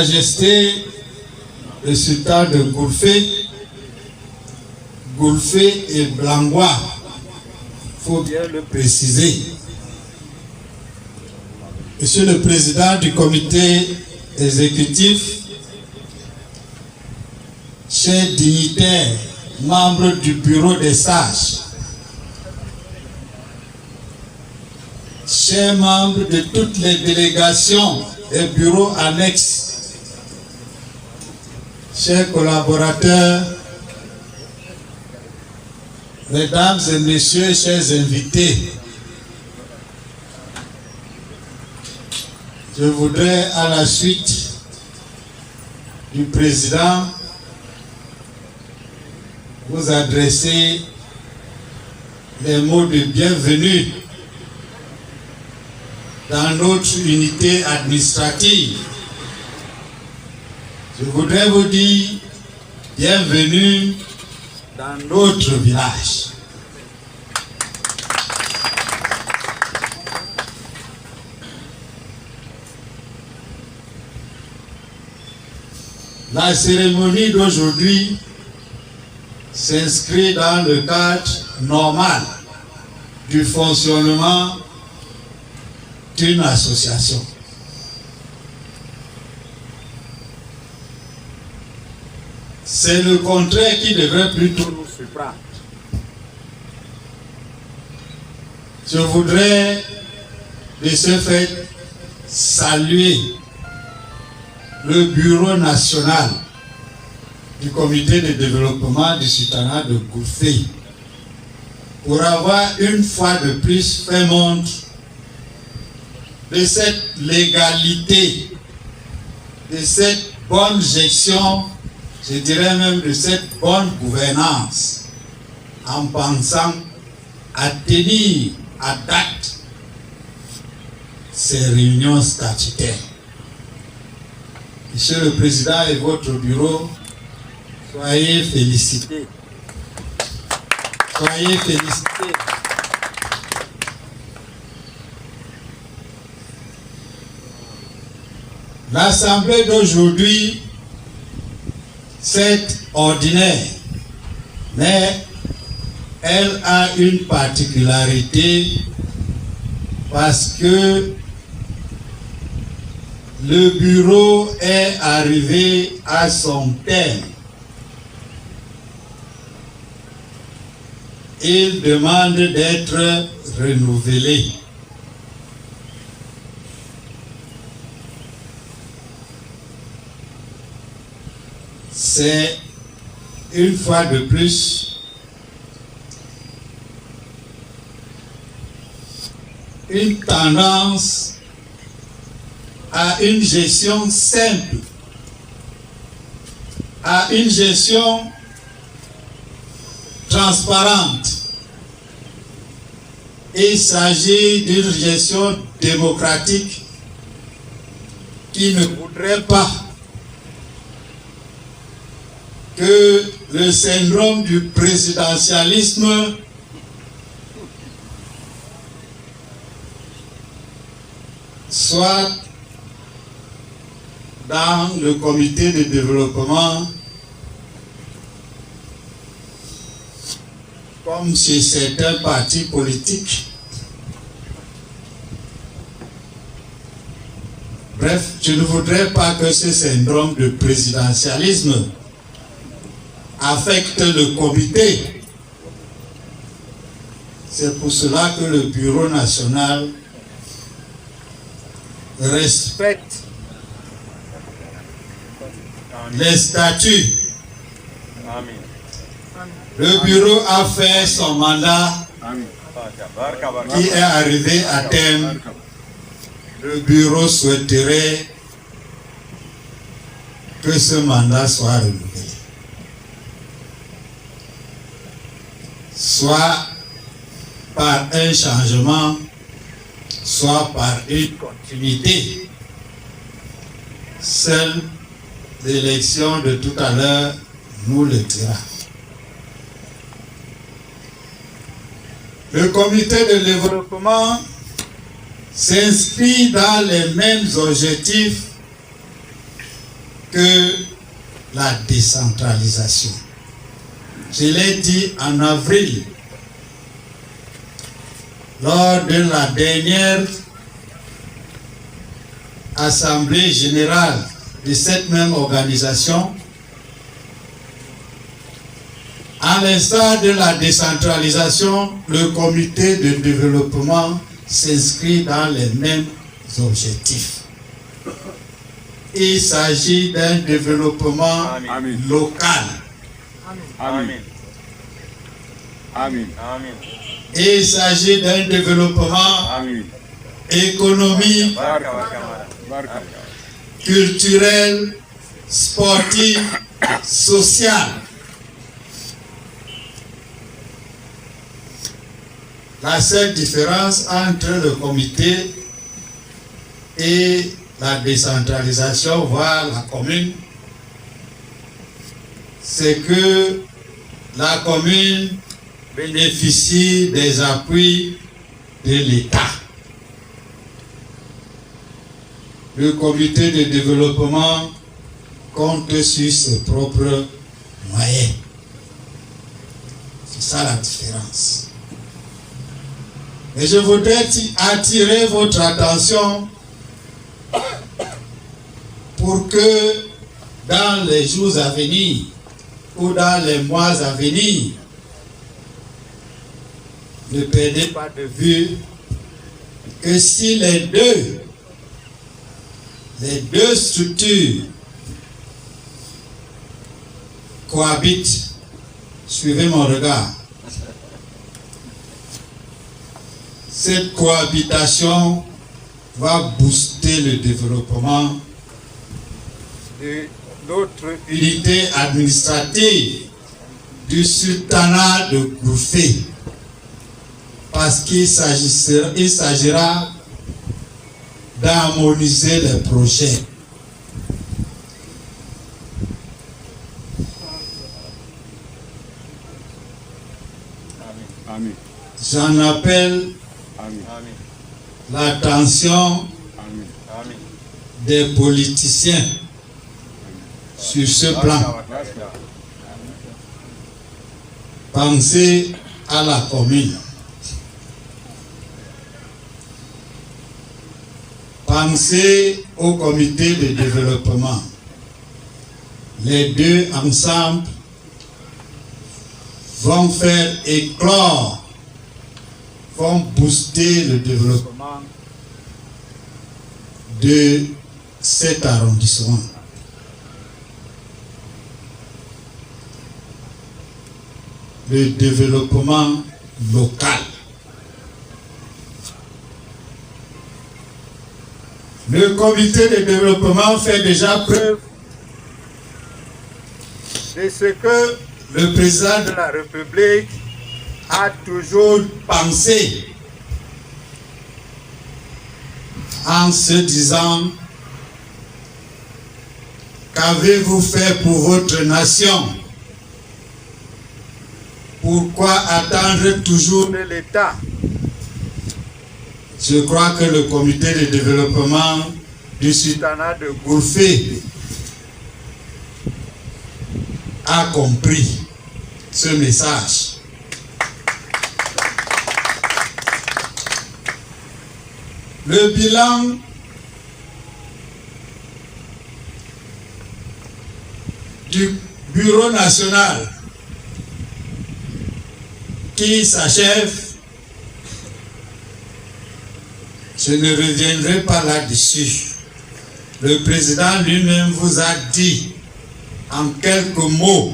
Majesté le sultan de Goulfé et Blangois, il faut bien le préciser. Monsieur le Président du comité exécutif, chers dignitaires, membres du bureau des sages, chers membres de toutes les délégations et bureaux annexes, chers collaborateurs, mesdames et messieurs, chers invités, je voudrais, à la suite du président, vous adresser les mots de bienvenue dans notre unité administrative. Je voudrais vous dire bienvenue dans notre village. La cérémonie d'aujourd'hui s'inscrit dans le cadre normal du fonctionnement d'une association. C'est le contraire qui devrait plutôt nous surprendre. Je voudrais de ce fait saluer le bureau national du comité de développement du sultanat de Goulfé pour avoir une fois de plus fait montre de cette légalité, de cette bonne gestion, je dirais même de cette bonne gouvernance, en pensant à tenir à date ces réunions statutaires. Monsieur le Président et votre bureau, soyez félicités. Soyez félicités. L'Assemblée d'aujourd'hui, c'est ordinaire, mais elle a une particularité parce que le bureau est arrivé à son terme. Il demande d'être renouvelé. C'est une fois de plus une tendance à une gestion simple, à une gestion transparente. Il s'agit d'une gestion démocratique qui ne voudrait pas que le syndrome du présidentialisme soit dans le comité de développement comme chez certains partis politiques. Bref, je ne voudrais pas que ce syndrome de présidentialisme affecte le comité. C'est pour cela que le Bureau national respecte les statuts. Le bureau a fait son mandat qui est arrivé à terme. Le bureau souhaiterait que ce mandat soit renouvelé, soit par un changement, soit par une continuité. Seule l'élection de tout à l'heure nous le dira. Le comité de développement s'inscrit dans les mêmes objectifs que la décentralisation. Je l'ai dit en avril, lors de la dernière assemblée générale de cette même organisation. À l'instar de la décentralisation, le comité de développement s'inscrit dans les mêmes objectifs. Il s'agit d'un développement local. Amen. Amen. Il s'agit d'un développement économique, culturel, sportif, social. La seule différence entre le comité et la décentralisation, voire la commune, c'est que la commune bénéficie des appuis de l'État. Le comité de développement compte sur ses propres moyens. C'est ça la différence. Mais je voudrais attirer votre attention pour que dans les jours à venir ou dans les mois à venir, ne perdez pas de vue que si les deux structures cohabitent, suivez mon regard, cette cohabitation va booster le développement de notre unité administrative du sultanat de Gourfé, parce qu'il s'agira d'harmoniser les projets. Amen. J'en appelle l'attention des politiciens sur ce plan. Pensez à la commune. Pensez au comité de développement. Les deux ensemble vont faire éclore, vont booster le développement de cet arrondissement. Le développement local. Le comité de développement fait déjà preuve de ce que le président de la République a toujours pensé, en se disant: qu'avez-vous fait pour votre nation? Pourquoi attendre toujours de l'État? Je crois que le comité de développement du sultanat de Gourfé a compris ce message. Le bilan du Bureau national qui s'achève, je ne reviendrai pas là-dessus. Le président lui-même vous a dit en quelques mots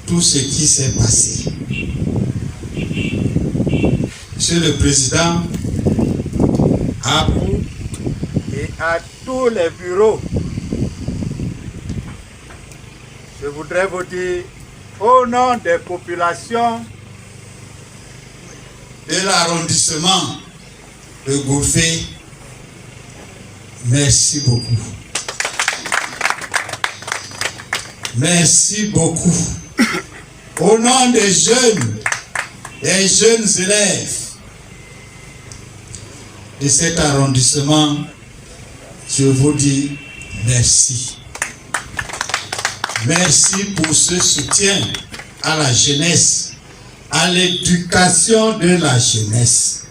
tout ce qui s'est passé. Monsieur le Président, à vous et à tous les bureaux, je voudrais vous dire, au nom des populations de l'arrondissement de Gourfé, merci beaucoup. Merci beaucoup. Au nom des jeunes élèves de cet arrondissement, je vous dis merci. Merci pour ce soutien à la jeunesse, à l'éducation de la jeunesse.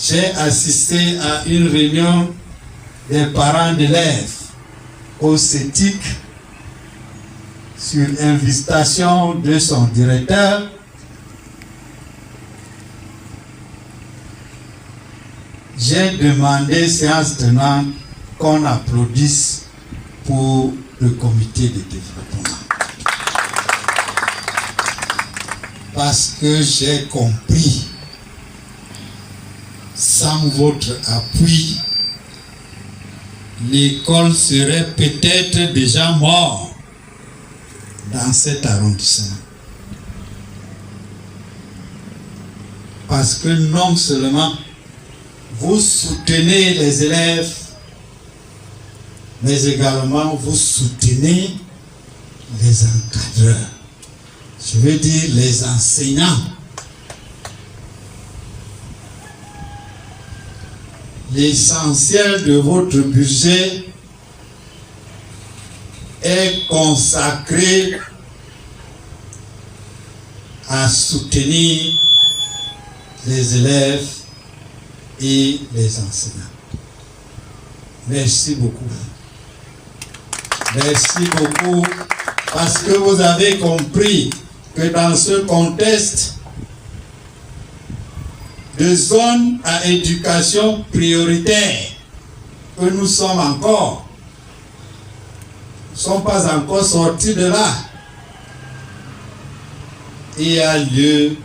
J'ai assisté à une réunion des parents d'élèves au CETIC sur invitation de son directeur. J'ai demandé, séance tenante, qu'on applaudisse pour le comité de développement. Parce que j'ai compris, sans votre appui, l'école serait peut-être déjà morte dans cet arrondissement. Parce que non seulement vous soutenez les élèves, mais également vous soutenez les encadreurs. Je veux dire les enseignants. L'essentiel de votre budget est consacré à soutenir les élèves et les enseignants. Merci beaucoup. Merci beaucoup parce que vous avez compris que dans ce contexte de zones à éducation prioritaire que nous sommes encore, nous ne sommes pas encore sortis de là. Il y a lieu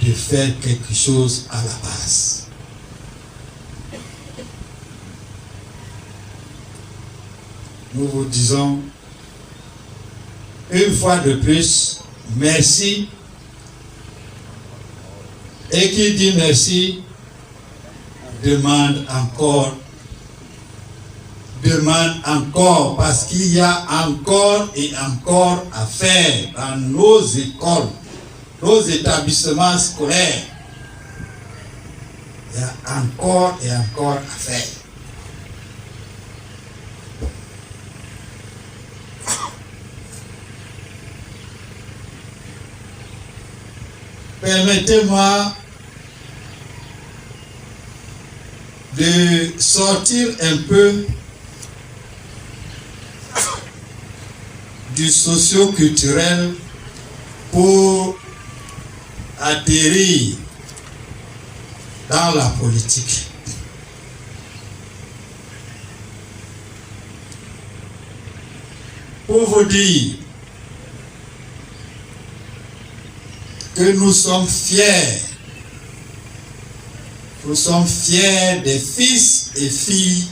de faire quelque chose à la base. Nous vous disons une fois de plus, merci. Et qui dit merci, demande encore, parce qu'il y a encore et encore à faire dans nos écoles, nos établissements scolaires. Il y a encore et encore à faire. Permettez-moi de sortir un peu du socio-culturel pour atterrir dans la politique. Pour vous dire que nous sommes fiers des fils et filles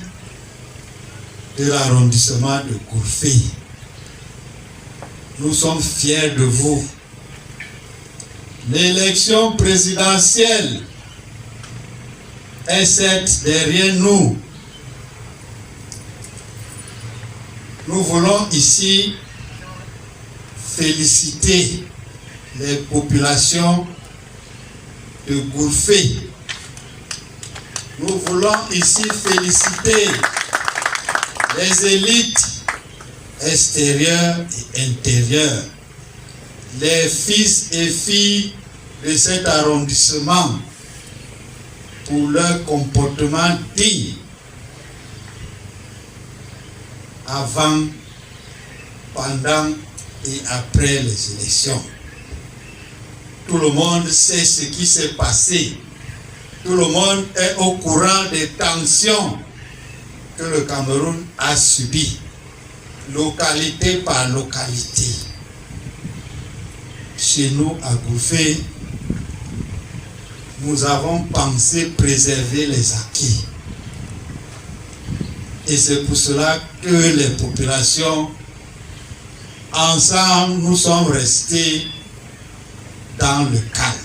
de l'arrondissement de Gourfé. Nous sommes fiers de vous. L'élection présidentielle est certes derrière nous. Nous voulons ici féliciter les populations de Gourfé. Nous voulons ici féliciter les élites extérieures et intérieures, les fils et filles de cet arrondissement pour leur comportement digne avant, pendant et après les élections. Tout le monde sait ce qui s'est passé. Tout le monde est au courant des tensions que le Cameroun a subies, localité par localité. Chez nous, à Gourfé, nous avons pensé préserver les acquis. Et c'est pour cela que les populations, ensemble, nous sommes restés dans le calme.